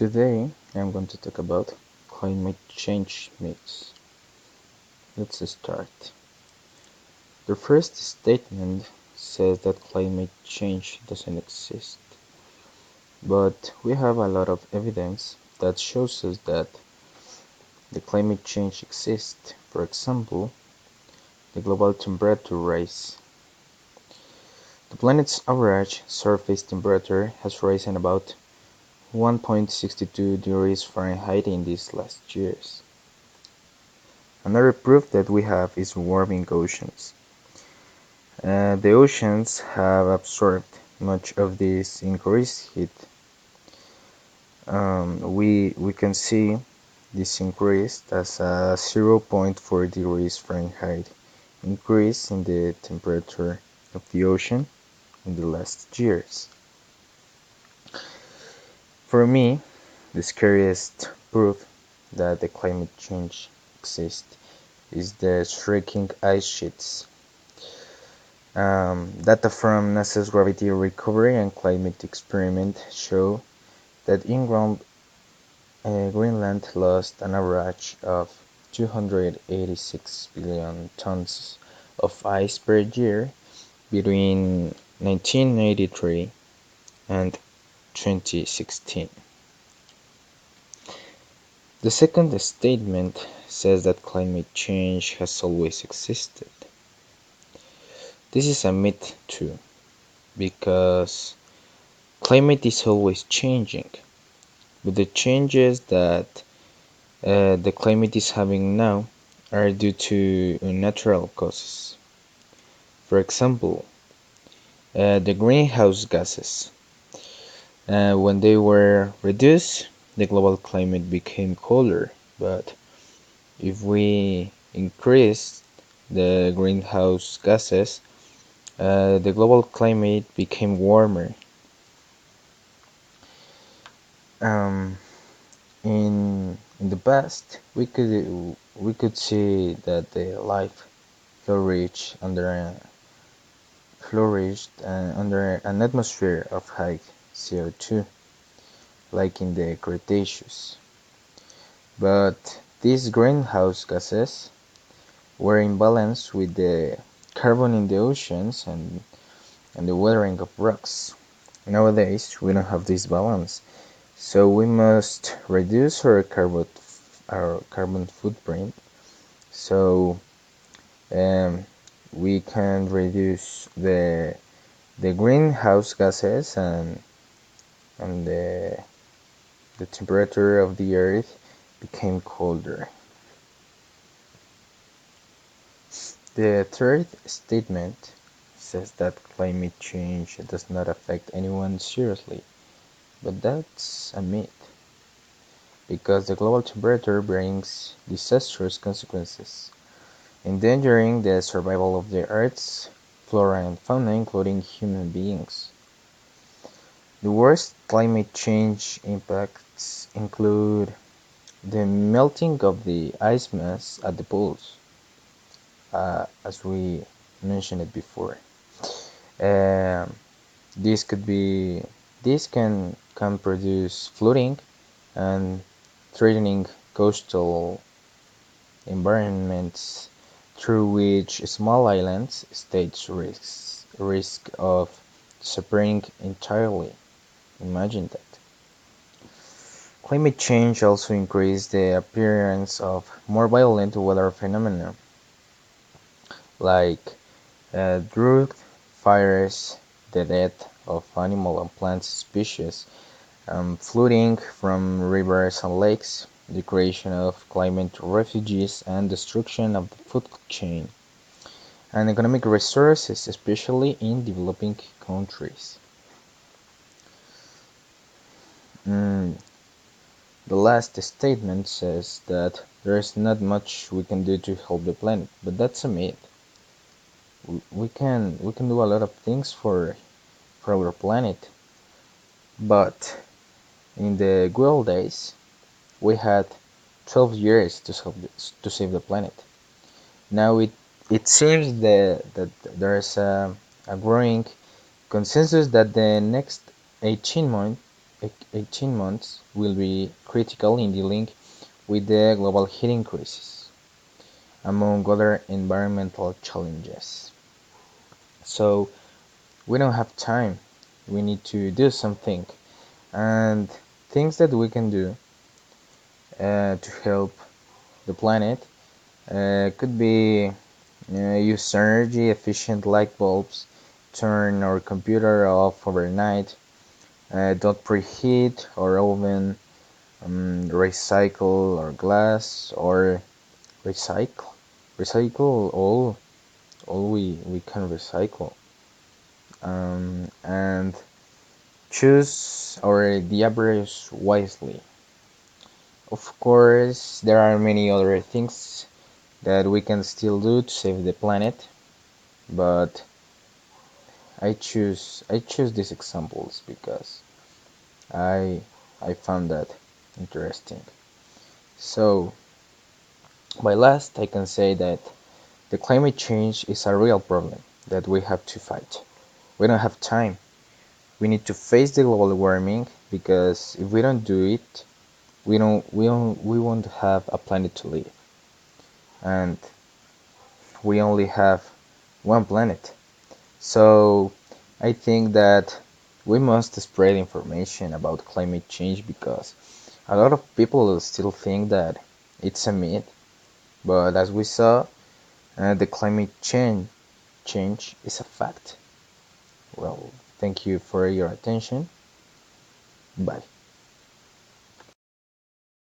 Today I'm going to talk about climate change myths. Let's start. The first statement says that climate change doesn't exist, but we have a lot of evidence that shows us that the climate change exists. For example, the global temperature rise. The planet's average surface temperature has risen about 1.62 degrees Fahrenheit in these last years. Another proof that we have is warming oceans. The oceans have absorbed much of this increased heat. We can see this increase as a 0.4 degrees Fahrenheit increase in the temperature of the ocean in the last years. For me, the scariest proof that the climate change exists is the shrinking ice sheets. Data from NASA's Gravity Recovery and Climate Experiment show that Greenland lost an average of 286 billion tons of ice per year between 1983 and 2016. The second statement says that climate change has always existed. This is a myth too, because climate is always changing, but the changes that the climate is having now are due to natural causes. For example, the greenhouse gases. When they were reduced, the global climate became colder, but if we increase the greenhouse gases, the global climate became warmer. Um, in the past, we could see that the life flourished under an atmosphere of high CO2, like in the Cretaceous. But these greenhouse gases were in balance with the carbon in the oceans and the weathering of rocks. Nowadays, we don't have this balance, so we must reduce our carbon footprint so um, we can reduce the greenhouse gases and the temperature of the earth became colder. The third statement says that climate change does not affect anyone seriously, but that's a myth, because the global temperature brings disastrous consequences, endangering the survival of the Earth's flora and fauna, including human beings. The worst climate change impacts include the melting of the ice mass at the poles, as we mentioned it before. Um, this could be this can produce flooding and threatening coastal environments through which small islands states risk of disappearing entirely. Imagine that. Climate change also increased the appearance of more violent weather phenomena like drought, fires, the death of animal and plant species, flooding from rivers and lakes, the creation of climate refugees, and destruction of the food chain and economic resources, especially in developing countries. Mm, the last statement says that there is not much we can do to help the planet, but that's a myth. We can do a lot of things for our planet, but in the good old days we had 12 years to save the planet. Now it seems that there is a growing consensus that the next 18 months 18 months will be critical in dealing with the global heating crisis, among other environmental challenges. So we don't have time. We need to do something. And things that we can do to help the planet could be use energy efficient light bulbs, turn our computer off overnight, don't preheat our oven, recycle our glass, or recycle recycle all we can recycle, and choose our diapers wisely. Of course, there are many other things that we can still do to save the planet, but I choose these examples because I I found that interesting. So, by last, I can say that the climate change is a real problem that we have to fight. We don't have time. We need to face the global warming because if we don't do it, we won't have a planet to live, and we only have one planet. So I think that we must spread information about climate change because a lot of people still think that it's a myth, but as we saw, the climate change is a fact. Well, thank you for your attention. Bye.